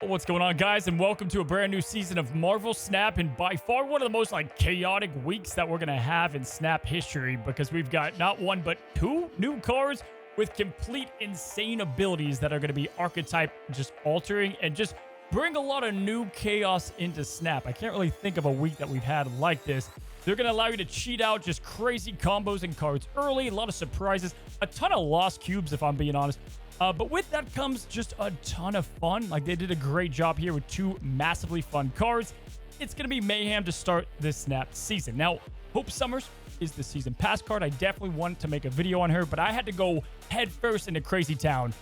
What's going on, guys, and welcome to a brand new season of Marvel Snap, and by far one of the most chaotic weeks that we're gonna have in Snap history, because we've got not one but two new cards with complete insane abilities that are gonna be archetype just altering and just bring a lot of new chaos into Snap. I can't really think of a week that we've had like this. They're gonna allow you to cheat out just crazy combos and cards early, a lot of surprises, a ton of lost cubes if I'm being honest. But with that comes just a ton of fun. They did a great job here with two massively fun cards. It's going to be mayhem to start this Snap season. Now, Hope Summers is the season pass card. I definitely wanted to make a video on her, but I had to go head first into Crazy Town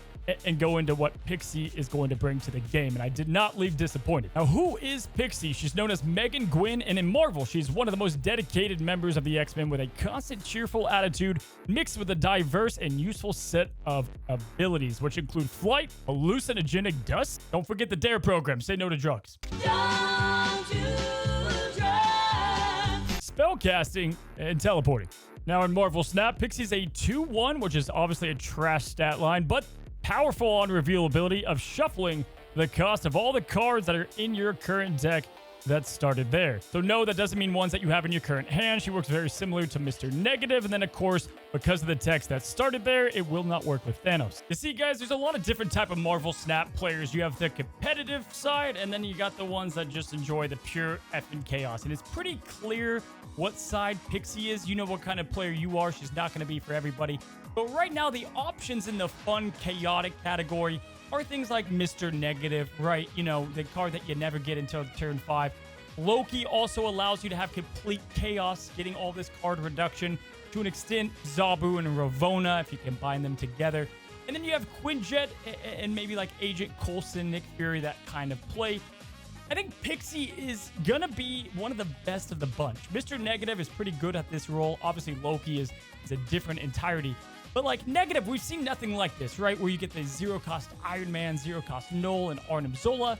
and go into what Pixie is going to bring to the game, and I did not leave disappointed. Now, who is Pixie? She's known as Megan Gwyn, and in Marvel, she's one of the most dedicated members of the X-Men with a constant cheerful attitude mixed with a diverse and useful set of abilities, which include flight, hallucinogenic dust. Don't forget the DARE program, say no to drugs. Don't do drugs. Spellcasting and teleporting. Now, in Marvel Snap, Pixie's a 2-1, which is obviously a trash stat line, but powerful on revealability of shuffling the cost of all the cards that are in your current deck that started there. So no, that doesn't mean ones that you have in your current hand. She works very similar to Mr. Negative, and then of course, because of the text that started there, it will not work with Thanos. You see, guys, there's a lot of different type of Marvel Snap players. You have the competitive side, and then you got the ones that just enjoy the pure effing chaos. And it's pretty clear what side Pixie is. You know what kind of player you are. She's not going to be for everybody. But right now, the options in the fun, chaotic category are things like Mr. Negative, right? You know, the card that you never get until turn 5. Loki also allows you to have complete chaos, getting all this card reduction. To an extent, Zabu and Ravonna, if you combine them together. And then you have Quinjet and maybe Agent Coulson, Nick Fury, that kind of play. I think Pixie is gonna be one of the best of the bunch. Mr. Negative is pretty good at this role. Obviously, Loki is a different entirety. But Negative, we've seen nothing like this, right? Where you get the zero-cost Iron Man, zero-cost Null, and Arnim Zola.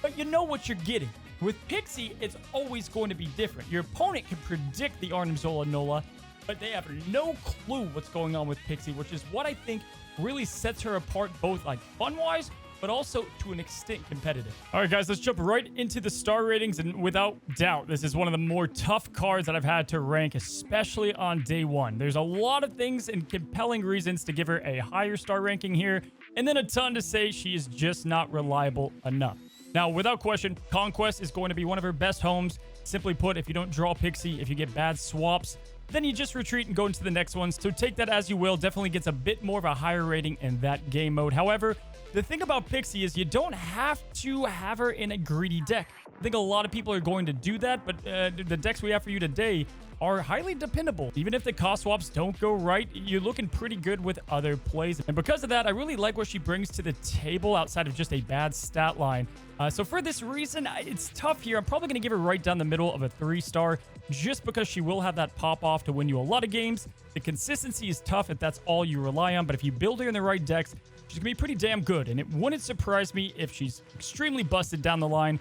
But you know what you're getting. With Pixie, it's always going to be different. Your opponent can predict the Arnim Zola Nola, but they have no clue what's going on with Pixie, which is what I think really sets her apart, both fun-wise, but also to an extent competitive. All right, guys, let's jump right into the star ratings. And without doubt, this is one of the more tough cards that I've had to rank, especially on day one. There's a lot of things and compelling reasons to give her a higher star ranking here, and then a ton to say she is just not reliable enough. Now, without question, Conquest is going to be one of her best homes. Simply put, if you don't draw Pixie, if you get bad swaps, then you just retreat and go into the next one. So take that as you will. Definitely gets a bit more of a higher rating in that game mode. However, the thing about Pixie is you don't have to have her in a greedy deck. I think a lot of people are going to do that, but the decks we have for you today are highly dependable. Even if the cost swaps don't go right, you're looking pretty good with other plays. And because of that, I really like what she brings to the table outside of just a bad stat line. So for this reason, it's tough here. I'm probably going to give her right down the middle of a 3-star just because she will have that pop-off to win you a lot of games. The consistency is tough if that's all you rely on, but if you build her in the right decks, she's going to be pretty damn good. And it wouldn't surprise me if she's extremely busted down the line,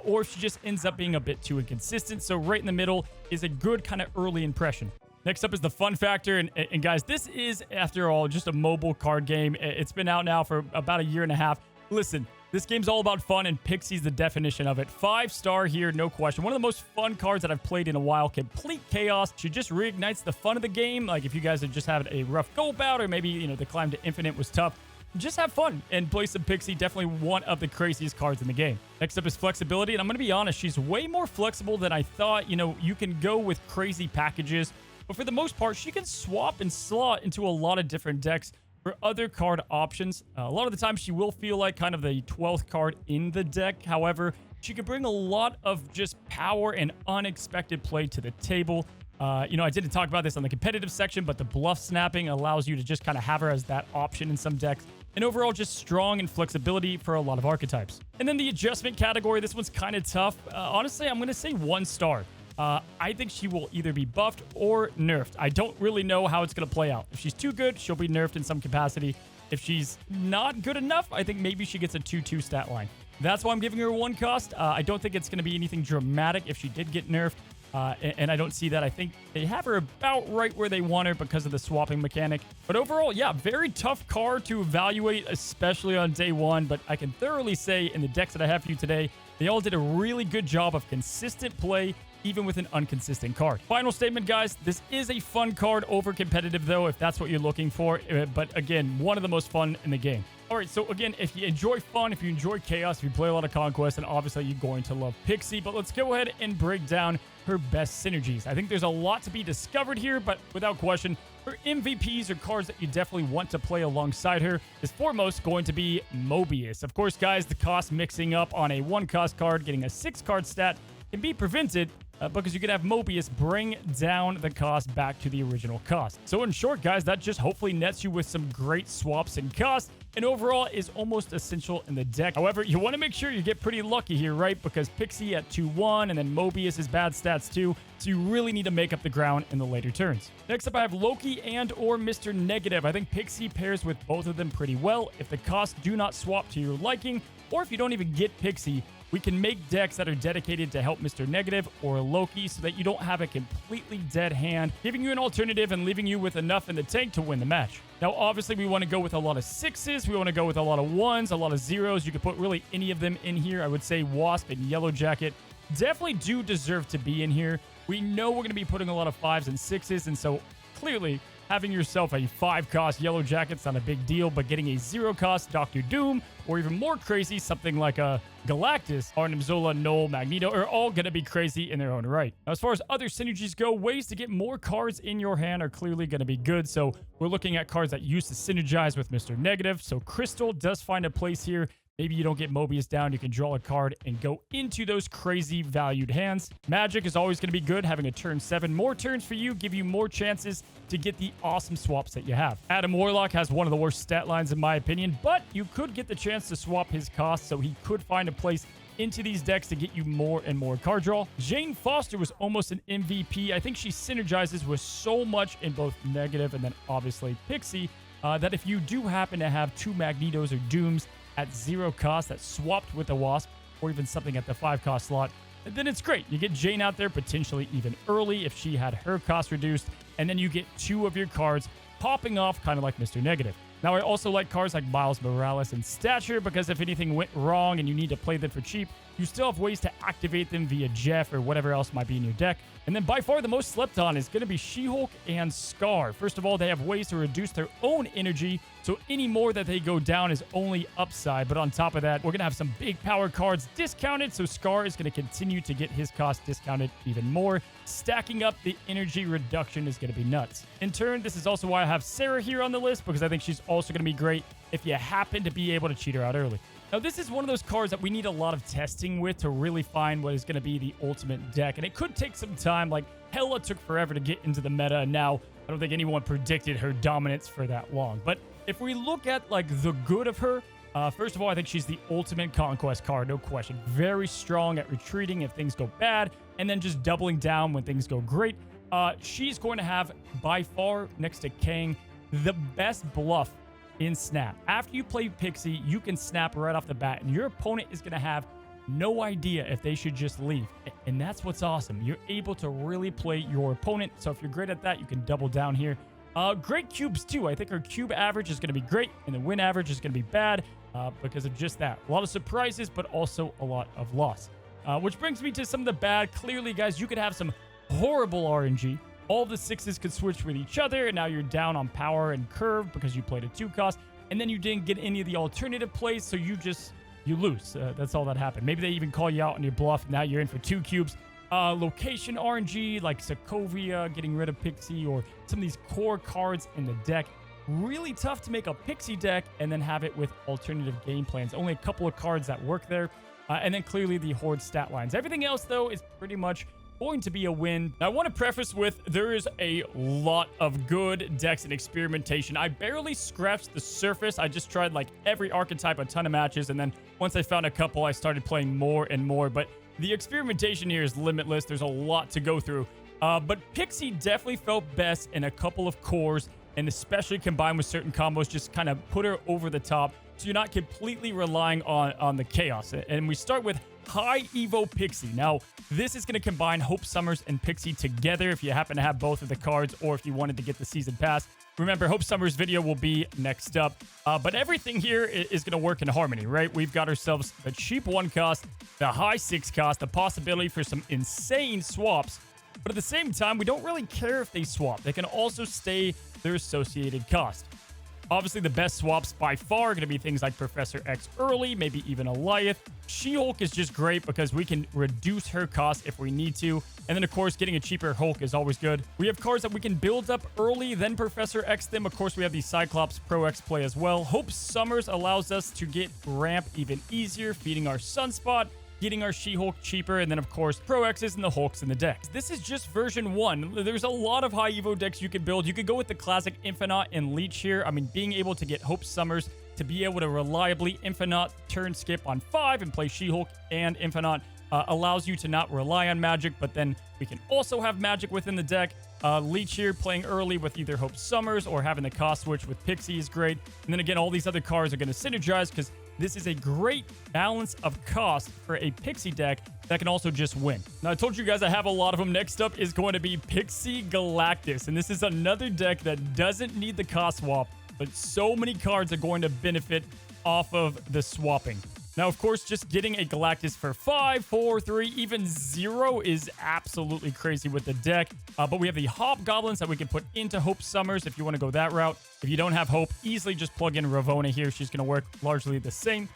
or if she just ends up being a bit too inconsistent. So right in the middle is a good kind of early impression. Next up is the fun factor. And guys, this is, after all, just a mobile card game. It's been out now for about a year and a half. Listen, this game's all about fun, and Pixie's the definition of it. 5-star here, no question. One of the most fun cards that I've played in a while. Complete chaos. She just reignites the fun of the game. If you guys have just had a rough go bout, or maybe, the climb to infinite was tough, just have fun and play some Pixie. Definitely one of the craziest cards in the game. Next up is flexibility, and I'm going to be honest, she's way more flexible than I thought. You can go with crazy packages, but for the most part, she can swap and slot into a lot of different decks for other card options. A lot of the time, she will feel like kind of the 12th card in the deck. However, she can bring a lot of just power and unexpected play to the table. I didn't talk about this on the competitive section, but the bluff snapping allows you to just kind of have her as that option in some decks. And overall, just strong and flexibility for a lot of archetypes. And then the adjustment category, this one's kind of tough. Honestly, I'm going to say 1-star. I think she will either be buffed or nerfed. I don't really know how it's going to play out. If she's too good, she'll be nerfed in some capacity. If she's not good enough, I think maybe she gets a 2-2 stat line. That's why I'm giving her 1 cost. I don't think it's going to be anything dramatic if she did get nerfed. And I don't see that. I think they have her about right where they want her because of the swapping mechanic. But overall, yeah, very tough card to evaluate, especially on day one. But I can thoroughly say in the decks that I have for you today, they all did a really good job of consistent play, even with an inconsistent card. Final statement, guys. This is a fun card over competitive, though, if that's what you're looking for. But again, one of the most fun in the game. All right, so again, if you enjoy fun, if you enjoy chaos, if you play a lot of Conquest, then obviously you're going to love Pixie. But let's go ahead and break down her best synergies. I think there's a lot to be discovered here, but without question, her MVPs are cards that you definitely want to play alongside her. Is foremost going to be Mobius. Of course, guys, the cost mixing up on a 1-cost card, getting a 6-card stat, can be prevented because you can have Mobius bring down the cost back to the original cost. So in short, guys, that just hopefully nets you with some great swaps and cost, and overall is almost essential in the deck. However, you want to make sure you get pretty lucky here, right? Because Pixie at 2-1, and then Mobius is bad stats too, so you really need to make up the ground in the later turns. Next up, I have Loki and or Mr. Negative. I think Pixie pairs with both of them pretty well. If the costs do not swap to your liking, or if you don't even get Pixie, we can make decks that are dedicated to help Mr. Negative or Loki so that you don't have a completely dead hand, giving you an alternative and leaving you with enough in the tank to win the match. Now, obviously, we want to go with a lot of 6s. We want to go with a lot of 1s, a lot of 0s. You could put really any of them in here. I would say Wasp and Yellow Jacket definitely do deserve to be in here. We know we're going to be putting a lot of 5s and 6s, and so clearly having yourself a 5-cost Yellow Jacket's not a big deal, but getting a 0-cost Doctor Doom, or even more crazy, something like a Galactus, Arnim Zola, Null, Magneto, are all going to be crazy in their own right. Now, as far as other synergies go, ways to get more cards in your hand are clearly going to be good. So we're looking at cards that used to synergize with Mr. Negative. So Crystal does find a place here. Maybe you don't get Mobius down, you can draw a card and go into those crazy valued hands. Magic is always going to be good, having a turn 7. More turns for you give you more chances to get the awesome swaps that you have. Adam Warlock has one of the worst stat lines in my opinion, but you could get the chance to swap his cost, so he could find a place into these decks to get you more and more card draw. Jane Foster was almost an MVP. I think she synergizes with so much in both Negative and then obviously Pixie that if you do happen to have 2 Magnetos or Dooms at 0 cost that swapped with a Wasp, or even something at the 5-cost slot, then it's great. You get Jane out there potentially even early if she had her cost reduced, and then you get 2 of your cards popping off, kind of like Mr. Negative. Now, I also like cards like Miles Morales and Stature, because if anything went wrong and you need to play them for cheap, you still have ways to activate them via Jeff or whatever else might be in your deck. And then by far the most slept on is going to be She-Hulk and Scar. First of all, they have ways to reduce their own energy, so any more that they go down is only upside. But on top of that, we're going to have some big power cards discounted, so Scar is going to continue to get his cost discounted even more. Stacking up the energy reduction is going to be nuts. In turn, this is also why I have Sarah here on the list, because I think she's also going to be great if you happen to be able to cheat her out early. Now, this is one of those cards that we need a lot of testing with to really find what is going to be the ultimate deck. And it could take some time. Like, Hela took forever to get into the meta, and now I don't think anyone predicted her dominance for that long. But if we look at, like, the good of her, first of all, I think she's the ultimate Conquest card, no question. Very strong at retreating if things go bad, and then just doubling down when things go great. She's going to have, by far, next to Kang, the best bluff in Snap. After you play Pixie, you can snap right off the bat, and your opponent is going to have no idea if they should just leave. And that's what's awesome. You're able to really play your opponent. So if you're great at that, you can double down here. Great cubes too. I think her cube average is going to be great, and the win average is going to be bad because of just that. A lot of surprises, but also a lot of loss. Which brings me to some of the bad. Clearly, guys, you could have some horrible RNG. All the 6s could switch with each other, and now you're down on power and curve because you played a 2-cost, and then you didn't get any of the alternative plays, so you lose. That's all that happened. Maybe they even call you out on your bluff. Now you're in for 2 cubes. Location RNG, like Sokovia, getting rid of Pixie, or some of these core cards in the deck. Really tough to make a Pixie deck and then have it with alternative game plans. Only a couple of cards that work there. And then clearly the Horde stat lines. Everything else, though, is pretty much going to be a win. Now, I want to preface with there is a lot of good decks and experimentation. I barely scratched the surface. I just tried like every archetype, a ton of matches, and then once I found a couple, I started playing more and more. But the experimentation here is limitless. There's a lot to go through. But Pixie definitely felt best in a couple of cores, and especially combined with certain combos, just kind of put her over the top. so you're not completely relying on the chaos. And we start with High Evo Pixie. Now, this is going to combine Hope Summers and Pixie together if you happen to have both of the cards or if you wanted to get the season pass. Remember, Hope Summers' video will be next up. But everything here is going to work in harmony, right? We've got ourselves the cheap 1 cost, the high 6 cost, the possibility for some insane swaps. But at the same time, we don't really care if they swap. They can also stay their associated cost. Obviously, the best swaps by far are going to be things like Professor X early, maybe even Alioth. She-Hulk is just great because we can reduce her cost if we need to. And then, of course, getting a cheaper Hulk is always good. We have cards that we can build up early, then Professor X them. Of course, we have the Cyclops Pro X play as well. Hope Summers allows us to get ramp even easier, feeding our Sunspot, getting our She-Hulk cheaper, and then, of course, Pro X's and the Hulks in the decks. This is just version 1. There's a lot of high Evo decks you could build. You could go with the classic Infinite and Leech here. I mean, being able to get Hope Summers to be able to reliably Infinite turn skip on 5 and play She-Hulk and Infinite allows you to not rely on magic, but then we can also have magic within the deck. Leech here playing early with either Hope Summers or having the cost switch with Pixie is great. And then again, all these other cards are going to synergize because this is a great balance of cost for a Pixie deck that can also just win. Now, I told you guys I have a lot of them. Next up is going to be Pixie Galactus. And this is another deck that doesn't need the cost swap, but so many cards are going to benefit off of the swapping. Now, of course, just getting a Galactus for 5, 4, 3, even 0 is absolutely crazy with the deck. But we have the Hobgoblins that we can put into Hope Summers if you want to go that route. If you don't have Hope, easily just plug in Ravonna here. She's going to work largely the same.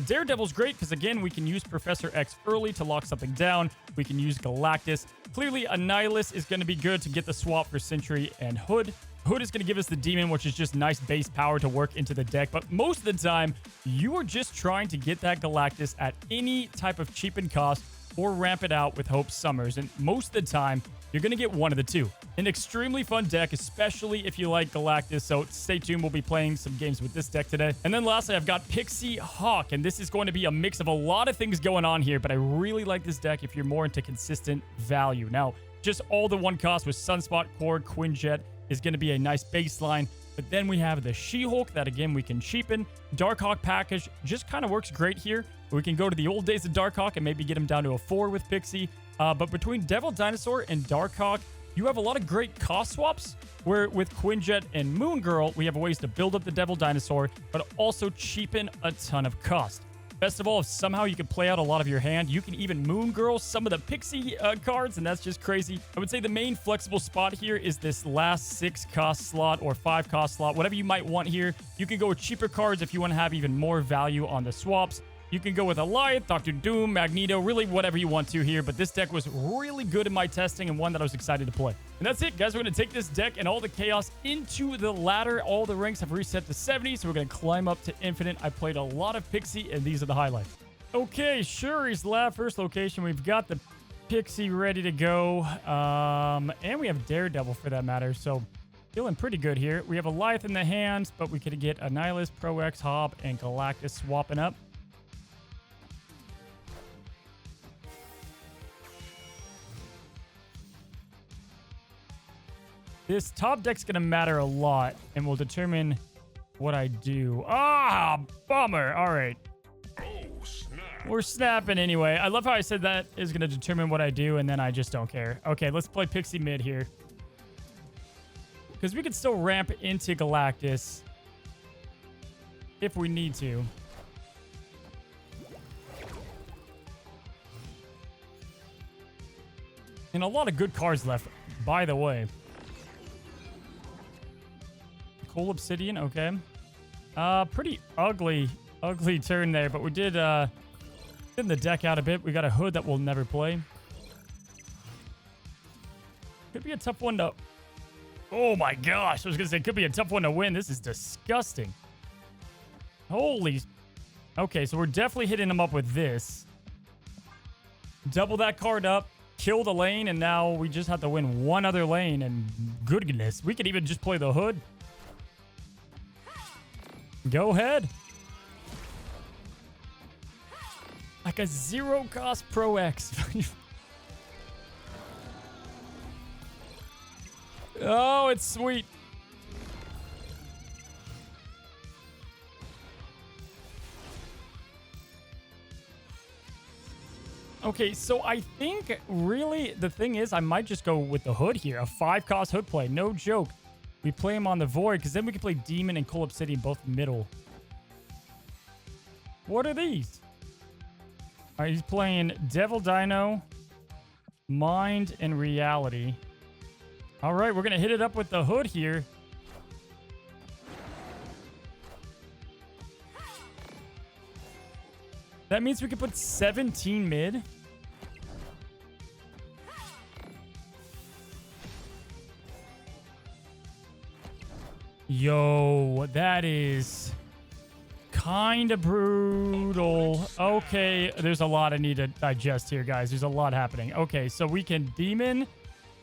Daredevil's great because, again, we can use Professor X early to lock something down. We can use Galactus. Clearly, Annihilus is going to be good to get the swap for Sentry and Hood. Hood is going to give us the Demon, which is just nice base power to work into the deck. But most of the time, you are just trying to get that Galactus at any type of cheapened cost or ramp it out with Hope Summers. And most of the time, you're going to get one of the two. An extremely fun deck, especially if you like Galactus. So stay tuned. We'll be playing some games with this deck today. And then lastly, I've got Pixie Hawk. And this is going to be a mix of a lot of things going on here. But I really like this deck if you're more into consistent value. Now, just all the 1 cost with Sunspot, Cord, Quinjet is going to be a nice baseline. But then we have the She-Hulk that, again, we can cheapen. Darkhawk package just kind of works great here. We can go to the old days of Darkhawk and maybe get him down to a 4 with Pixie. But between Devil Dinosaur and Darkhawk, you have a lot of great cost swaps, where with Quinjet and Moon Girl, we have ways to build up the Devil Dinosaur, but also cheapen a ton of cost. Best of all, if somehow you can play out a lot of your hand, you can even Moon Girl some of the Pixie cards, and that's just crazy. I would say the main flexible spot here is this last 6 cost slot or 5 cost slot, whatever you might want here. You can go with cheaper cards if you want to have even more value on the swaps. You can go with Alioth, Dr. Doom, Magneto, really whatever you want to here. But this deck was really good in my testing and one that I was excited to play. And that's it, guys. We're going to take this deck and all the chaos into the ladder. All the ranks have reset to 70, so we're going to climb up to infinite. I played a lot of Pixie, and these are the highlights. Okay, Shuri's lab, first location. We've got the Pixie ready to go. And we have Daredevil for that matter, so feeling pretty good here. We have Alioth in the hands, but we could get Annihilus, Pro X, Hob, and Galactus swapping up. This top deck's going to matter a lot and will determine what I do. Ah, bummer. All right. Oh, snap. We're snapping anyway. I love how I said that is going to determine what I do, and then I just don't care. Okay, let's play Pixie mid here. Because we can still ramp into Galactus if we need to. And a lot of good cards left, by the way. Cool Obsidian, okay. Pretty ugly turn there, but we did thin the deck out a bit. We got a Hood that we'll never play. Could be a tough one to... Oh my gosh, I was gonna say could be a tough one to win. This is disgusting. Holy... Okay, so we're definitely hitting them up with this. Double that card up, kill the lane, and now we just have to win one other lane, and goodness, we could even just play the Hood. Go ahead. Like a 0 cost Pro X. Oh, it's sweet. Okay, so I think really the thing is I might just go with the hood here. A 5-cost hood play. No joke. We play him on the void because then we can play demon and coal obsidian both middle. What are these? All right, he's playing Devil Dino, Mind, and Reality. All right, we're going to hit it up with the hood here. That means we can put 17 mid. Yo, that is kind of brutal. Okay, there's a lot I need to digest here, guys. There's a lot happening. Okay, so we can demon,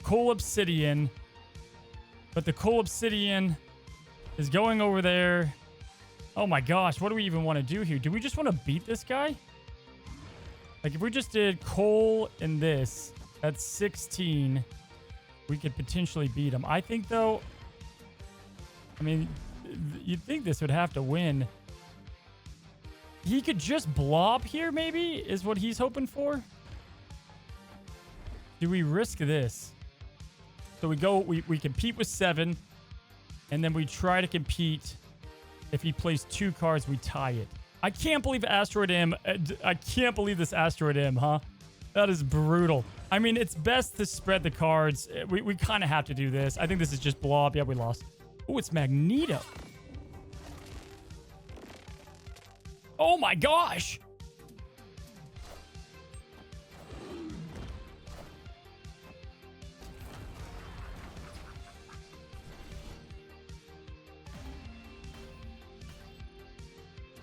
coal obsidian, but the coal obsidian is going over there. Oh my gosh, what do we even want to do here? Do we just want to beat this guy? Like if we just did coal and this, that's 16. We could potentially beat him. I think though, I mean, you'd think this would have to win. He could just blob here maybe, is what he's hoping for. Do we risk this? So we compete with 7, and then we try to compete. If he plays 2 cards, we tie it. I can't believe Asteroid M. I can't believe this Asteroid M, huh? That is brutal. I mean, it's best to spread the cards. We kind of have to do this. I think this is just blob. Yeah, we lost. Oh, it's Magneto. Oh my gosh.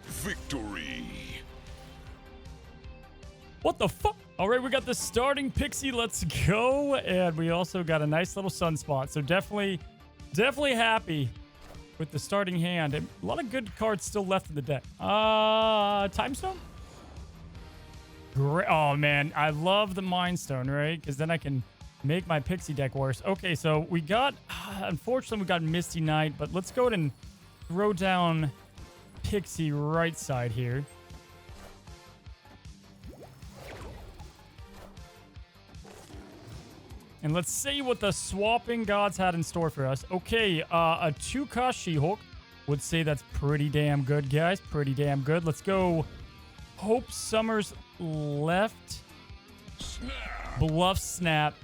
Victory. What the fuck? All right, we got the starting Pixie. Let's go. And we also got a nice little sunspot. So definitely happy with the starting hand. And a lot of good cards still left in the deck. Time Stone? Great. Oh, man. I love the Mind Stone, right? Because then I can make my Pixie deck worse. Okay, so we got... unfortunately, we got Misty Knight. But let's go ahead and throw down Pixie right side here. And let's see what the swapping gods had in store for us. Okay, a 2-cost She-Hulk. Would say that's pretty damn good, guys. Pretty damn good. Let's go Hope Summers left. Snap. Bluff Snap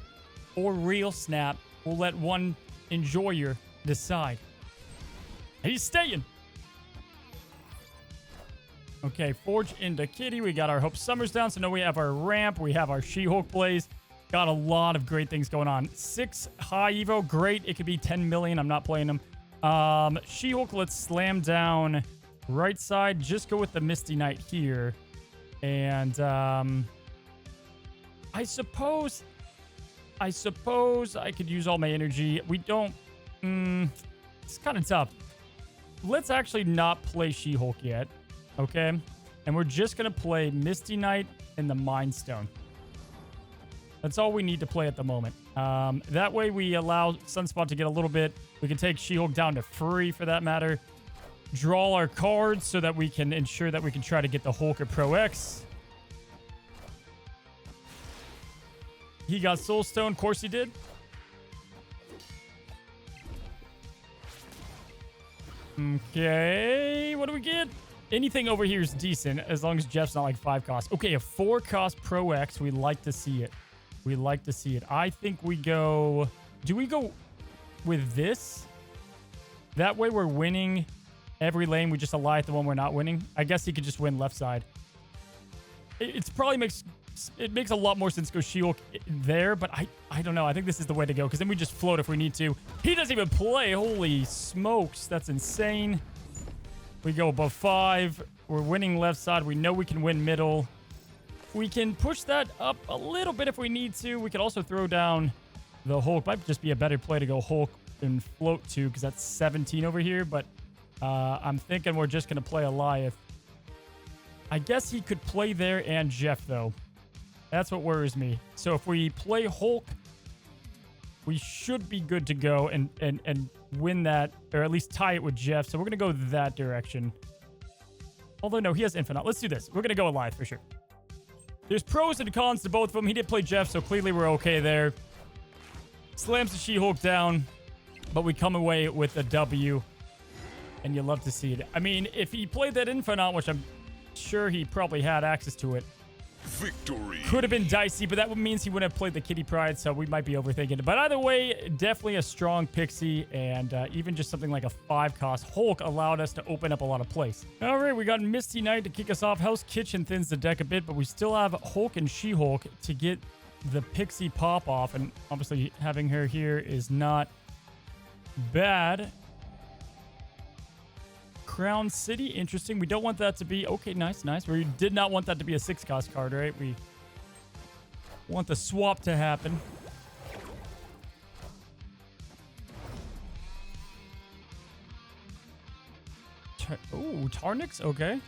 or Real Snap. We'll let one enjoyer decide. He's staying. Okay, Forge into Kitty. We got our Hope Summers down. So now we have our ramp. We have our She-Hulk plays. Got a lot of great things going on. 6 high Evo. Great. It could be 10 million. I'm not playing them. She-Hulk, let's slam down right side. Just go with the Misty Knight here. And I suppose I could use all my energy. We don't... it's kind of tough. Let's actually not play She-Hulk yet. Okay? And we're just going to play Misty Knight and the Mind Stone. That's all we need to play at the moment. That way we allow Sunspot to get a little bit. We can take She-Hulk down to free for that matter. Draw our cards so that we can ensure that we can try to get the Hulk or Pro X. He got Soul Stone. Of course he did. Okay. What do we get? Anything over here is decent as long as Jeff's not like 5 costs. Okay, a 4 cost Pro X. We like to see it. We like to see it. I think we go... Do we go with this? That way we're winning every lane. We just ally the one we're not winning. I guess he could just win left side. It probably makes... It makes a lot more sense to go She-Hulk there, but I don't know. I think this is the way to go, because then we just float if we need to. He doesn't even play. Holy smokes. That's insane. We go above 5. We're winning left side. We know we can win middle. We can push that up a little bit if we need to. We could also throw down the Hulk. Might just be a better play to go Hulk and float to, because that's 17 over here. But I'm thinking we're just going to play Eliath. I guess he could play there and Jeff, though. That's what worries me. So if we play Hulk, we should be good to go and win that, or at least tie it with Jeff. So we're going to go that direction. Although, no, he has Infinite. Let's do this. We're going to go Eliath for sure. There's pros and cons to both of them. He did play Jeff, so clearly we're okay there. Slams the She-Hulk down, but we come away with a W. And you love to see it. I mean, if he played that Infonaut, which I'm sure he probably had access to it, Victory. could have been dicey, but that means he wouldn't have played the Kitty Pryde, so we might be overthinking it. But either way, definitely a strong Pixie, and even just something like a 5-cost Hulk allowed us to open up a lot of plays. All right, we got Misty Knight to kick us off. Hell's Kitchen thins the deck a bit, but we still have Hulk and She-Hulk to get the Pixie pop off, and obviously having her here is not bad. Crown City, interesting. We don't want that to be... Okay, nice. We did not want that to be a 6-cost card, right? We want the swap to happen. Ooh, Tarnix, okay.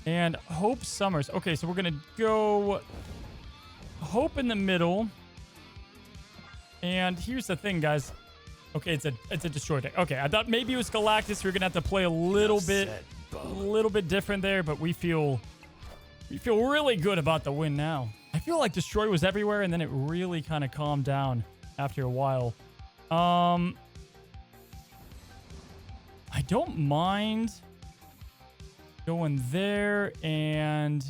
And Hope Summers. Okay, so we're going to go Hope in the middle. And here's the thing, guys. Okay, it's a destroy deck. Okay, I thought maybe it was Galactus. We're gonna have to play a little bit different there, but we feel really good about the win now. I feel like destroy was everywhere, and then it really kind of calmed down after a while. I don't mind going there and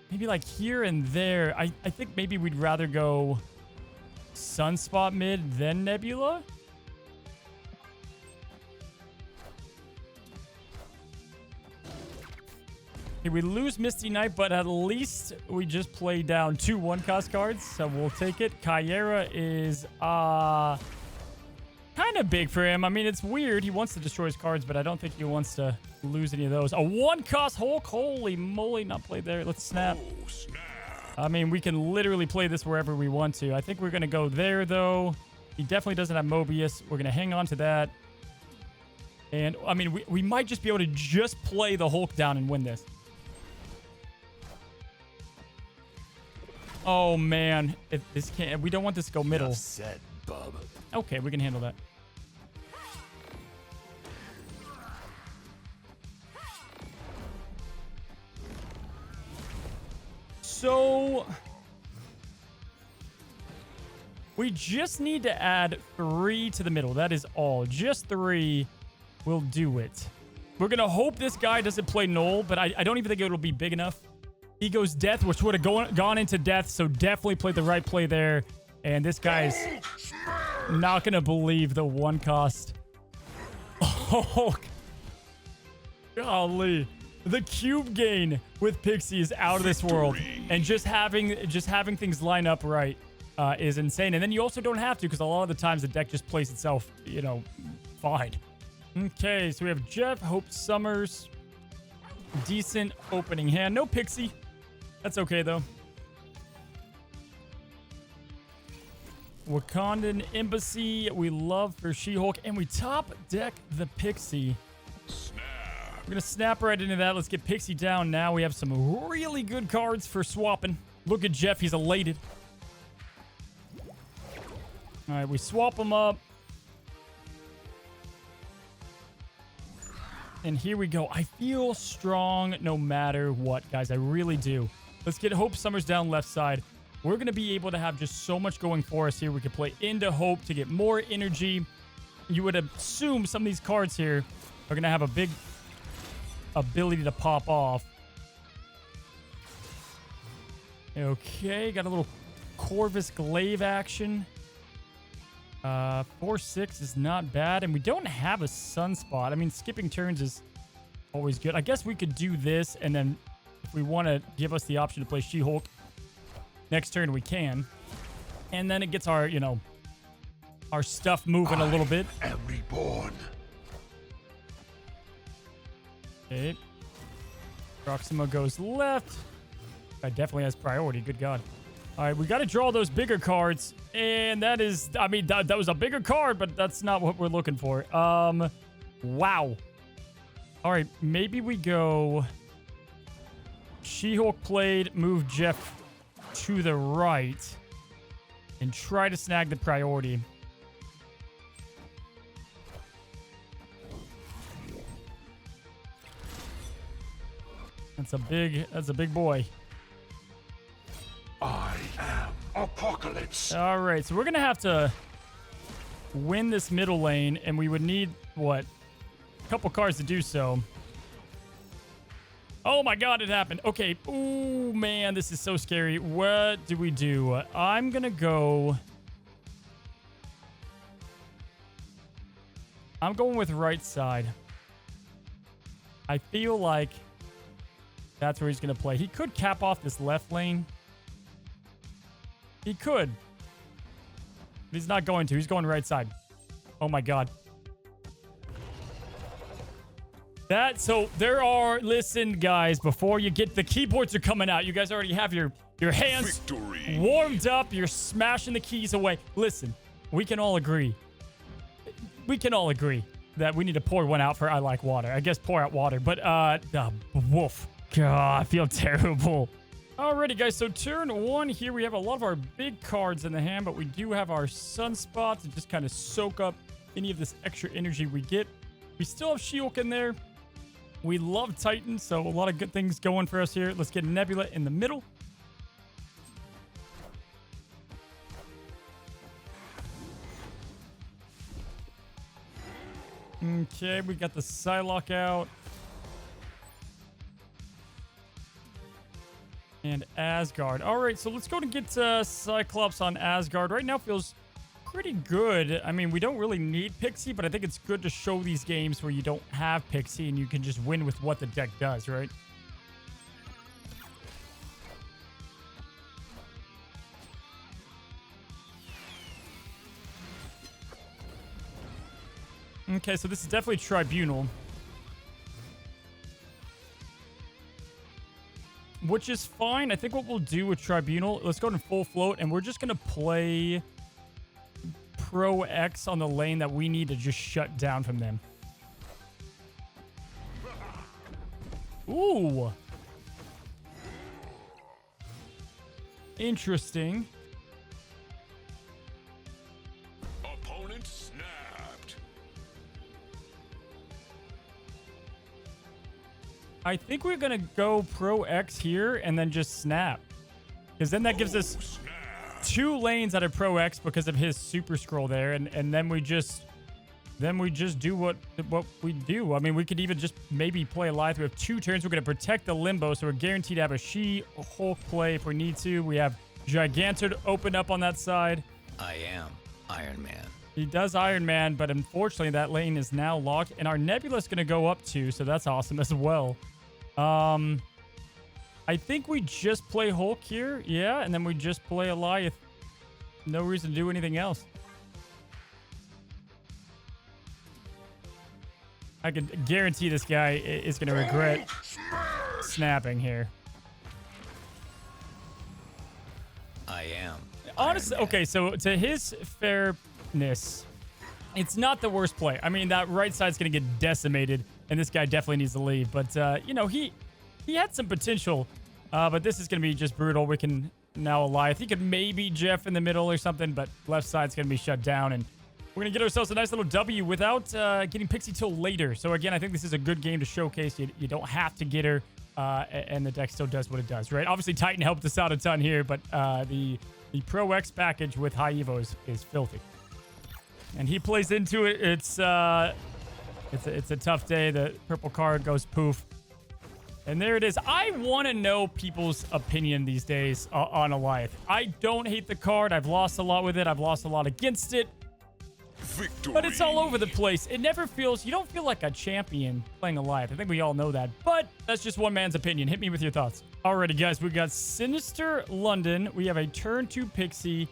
maybe like here and there. I think maybe we'd rather go Sunspot mid, then Nebula? Okay, we lose Misty Knight, but at least we just play down 2 1-cost cards, so we'll take it. Kyera is kind of big for him. I mean, it's weird. He wants to destroy his cards, but I don't think he wants to lose any of those. A 1-cost Hulk? Holy moly, not played there. Let's snap. Oh, snap. I mean, we can literally play this wherever we want to. I think we're going to go there, though. He definitely doesn't have Mobius. We're going to hang on to that. And, I mean, we might just be able to just play the Hulk down and win this. Oh, man. This can't... We don't want this to go middle. Enough said, bub. Okay, we can handle that. So, we just need to add 3 to the middle. That is all. Just 3 will do it. We're going to hope this guy doesn't play Null, but I don't even think it'll be big enough. He goes Death, which would have gone into Death, so definitely played the right play there. And this guy's not going to believe the 1-cost. Oh, golly. The cube gain with Pixie is out of this world, and just having things line up right is insane. And then you also don't have to, because a lot of the times the deck just plays itself, you know, fine. Okay, so we have Jeff, Hope Summers, decent opening hand. No Pixie, that's okay though. Wakandan Embassy, we love for She-Hulk, and we top deck the Pixie. We're going to snap right into that. Let's get Pixie down now. We have some really good cards for swapping. Look at Jeff. He's elated. All right, we swap them up. And here we go. I feel strong no matter what, guys. I really do. Let's get Hope Summers down left side. We're going to be able to have just so much going for us here. We can play into Hope to get more energy. You would assume some of these cards here are going to have a big ability to pop off. Okay, got a little Corvus Glaive action. 4/6 is not bad, and we don't have a Sunspot. I mean, skipping turns is always good. I guess we could do this, and then if we want to give us the option to play She-Hulk next turn, we can. And then it gets our, you know, our stuff moving a little bit. I am reborn. Okay. Proxima goes left. Guy definitely has priority. Good God. All right, we got to draw those bigger cards. And that is, I mean, that was a bigger card, but that's not what we're looking for. Wow. All right, maybe we go She-Hulk played, move Jeff to the right, and try to snag the priority. That's a big boy. I am Apocalypse. All right, so we're going to have to win this middle lane, and we would need, what, a couple cards to do so. Oh my god, it happened. Okay. Ooh, man, this is so scary. What do we do? I'm going to go... I'm going with right side. I feel like that's where he's going to play. He could cap off this left lane. He could. But he's not going to. He's going right side. Oh my god. So there are, listen guys, before you get, the keyboards are coming out. You guys already have your hands warmed up. You're smashing the keys away. Listen, we can all agree. We can all agree that we need to pour one out for I Like Water. I guess pour out water, but woof. God, I feel terrible. Alrighty guys, so turn one here. We have a lot of our big cards in the hand, but we do have our sunspots to just kind of soak up any of this extra energy we get. We still have She-Hulk in there. We love Titan, so a lot of good things going for us here. Let's get Nebula in the middle. Okay, we got the Psylocke out. And Asgard. All right, so let's go and get Cyclops on Asgard. Right now feels pretty good. I mean, we don't really need Pixie, but I think it's good to show these games where you don't have Pixie and you can just win with what the deck does, right? Okay, so this is definitely Tribunal. Which is fine. I think what we'll do with Tribunal, let's go to full float, and we're just going to play Pro X on the lane that we need to just shut down from them. Ooh. Interesting. Opponent snapped. I think we're going to go Pro X here and then just snap. Because then that gives us Snap. 2 lanes out of Pro X because of his super scroll there. And then we just do what we do. I mean, we could even just maybe play Alliance. We have 2 turns. We're going to protect the Limbo, so we're guaranteed to have a She-Hulk play if we need to. We have Gigantor to open up on that side. I am Iron Man. He does Iron Man, but unfortunately that lane is now locked. And our Nebula's going to go up too, so that's awesome as well. I think we just play Hulk here. Yeah, and then we just play Alliance. No reason to do anything else. I can guarantee this guy is going to regret snapping here. I am. Honestly, okay, so to his fairness, it's not the worst play. I mean, that right side's going to get decimated, and this guy definitely needs to leave. But, you know, he had some potential, but this is going to be just brutal. We can now Alliance. He could maybe Jeff in the middle or something, but left side's going to be shut down, and we're going to get ourselves a nice little W without getting Pixie till later. So, again, I think this is a good game to showcase. You don't have to get her, and the deck still does what it does, right? Obviously, Titan helped us out a ton here, but the Pro X package with high Evo is filthy. And he plays into it. It's a tough day. The purple card goes poof. And there it is. I want to know people's opinion these days on Alliance. I don't hate the card. I've lost a lot with it. I've lost a lot against it. Victory. But it's all over the place. It never feels... You don't feel like a champion playing Alliance. I think we all know that. But that's just one man's opinion. Hit me with your thoughts. Alrighty, guys. We got Sinister London. We have a turn 2 Pixie.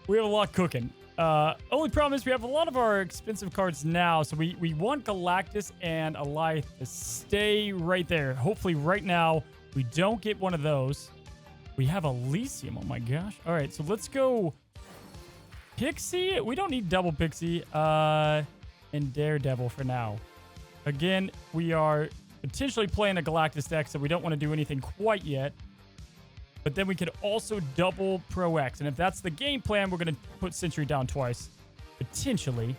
We have a lot cooking. Only problem is we have a lot of our expensive cards now, so we want Galactus and Alliance to stay right there. Hopefully right now we don't get one of those. We have Elysium. Oh my gosh. All right, so let's go Pixie. We don't need double Pixie and Daredevil for now. Again, we are potentially playing a Galactus deck, so we don't want to do anything quite yet. But then we could also double Pro X. And if that's the game plan, we're going to put Sentry down twice. Potentially.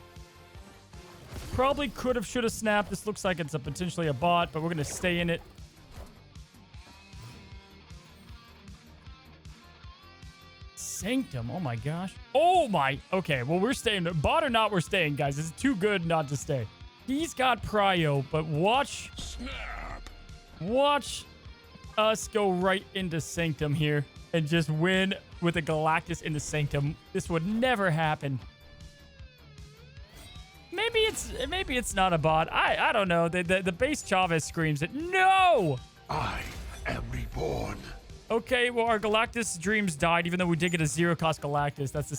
Probably could have, should have snapped. This looks like it's potentially a bot, but we're going to stay in it. Sanctum. Oh my gosh. Oh my. Okay, well, we're staying. Bot or not, we're staying, guys. This is too good not to stay. He's got Prio, but watch us go right into Sanctum here and just win with a Galactus into Sanctum. This would never happen. Maybe it's not a bot. I don't know. The base Chavez screams it. No! I am reborn. Okay, well, our Galactus dreams died, even though we did get a zero-cost Galactus. That's the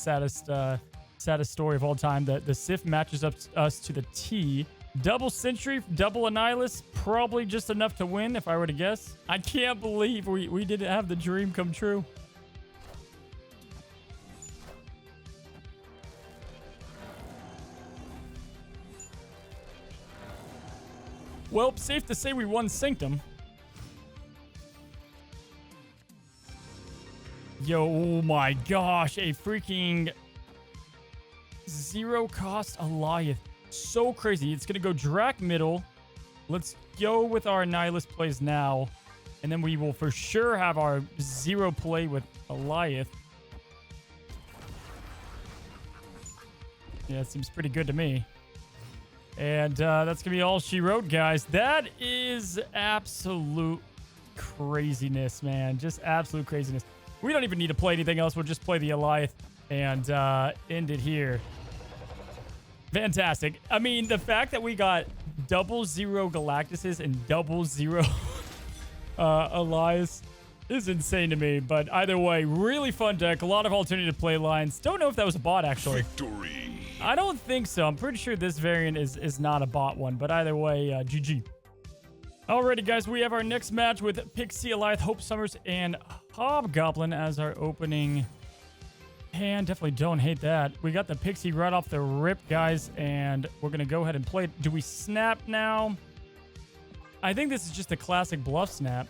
saddest story of all time. The Sif matches up us to the T. Double Sentry, double Annihilus, probably just enough to win, if I were to guess. I can't believe we didn't have the dream come true. Well, safe to say we won Sanctum. Yo, oh my gosh, a freaking zero-cost Alliath. So crazy. It's going to go Drac middle. Let's go with our Annihilus plays now. And then we will for sure have our zero play with Alliath. Yeah, it seems pretty good to me. And that's going to be all she wrote, guys. That is absolute craziness, man. Just absolute craziness. We don't even need to play anything else. We'll just play the Alliath and end it here. Fantastic. I mean, the fact that we got double zero Galactuses and double zero Elias is insane to me. But either way, really fun deck. A lot of alternative play lines. Don't know if that was a bot, actually. Victory. I don't think so. I'm pretty sure this variant is not a bot one. But either way, GG. Alrighty, guys. We have our next match with Pixie, Alliath, Hope Summers, and Hobgoblin as our opening hand. Definitely don't hate that. We got the Pixie right off the rip, guys, and we're going to go ahead and play it. Do we snap now? I think this is just a classic bluff snap.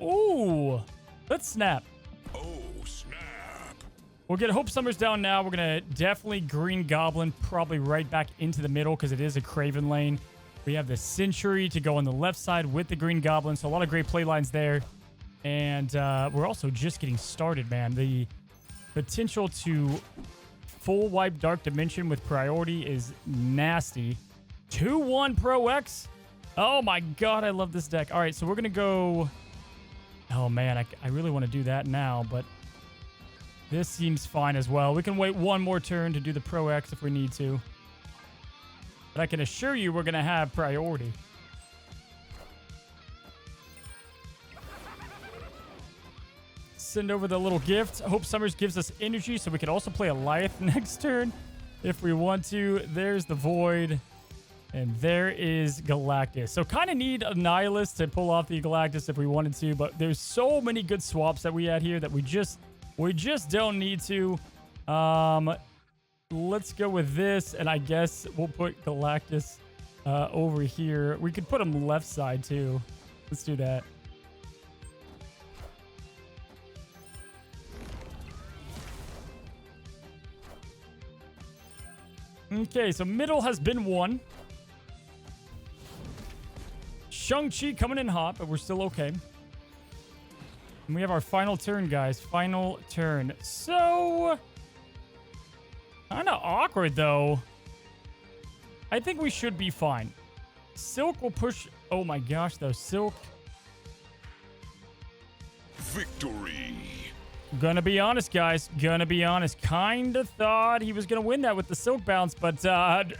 Ooh, let's snap. Oh, snap. We'll get Hope Summers down now. We're going to definitely Green Goblin probably right back into the middle because it is a Craven lane. We have the Sentry to go on the left side with the Green Goblin. So a lot of great play lines there. And we're also just getting started, man. The potential to full wipe Dark Dimension with priority is nasty. 2-1 Pro X. Oh my god, I love this deck. All right, so we're going to go... Oh man, I really want to do that now, but this seems fine as well. We can wait one more turn to do the Pro X if we need to. But I can assure you we're going to have priority. Send over the little gift. Hope Summers gives us energy, so we can also play Alliath next turn if we want to. There's the Void. And there is Galactus. So kind of need a Annihilus to pull off the Galactus if we wanted to. But there's so many good swaps that we had here that we just don't need to. Let's go with this. And I guess we'll put Galactus over here. We could put him left side too. Let's do that. Okay, so middle has been won. Shang-Chi coming in hot, but we're still okay. And we have our final turn, guys. Final turn. So, kind of awkward, though. I think we should be fine. Silk will push... Oh, my gosh, though. Silk... Victory. Gonna be honest, guys. Gonna be honest. Kind of thought he was gonna win that with the Silk bounce, but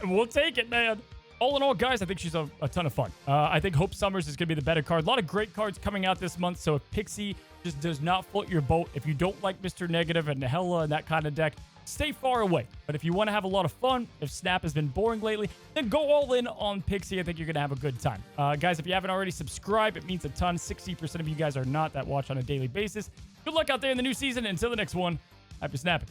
we'll take it, man. All in all, guys, I think she's a ton of fun. I think Hope Summers is going to be the better card. A lot of great cards coming out this month, so if Pixie just does not float your boat, if you don't like Mr. Negative and Hella and that kind of deck, stay far away. But if you want to have a lot of fun, if Snap has been boring lately, then go all in on Pixie. I think you're going to have a good time. Guys, if you haven't already subscribed, it means a ton. 60% of you guys are not that watch on a daily basis. Good luck out there in the new season. Until the next one, happy snapping.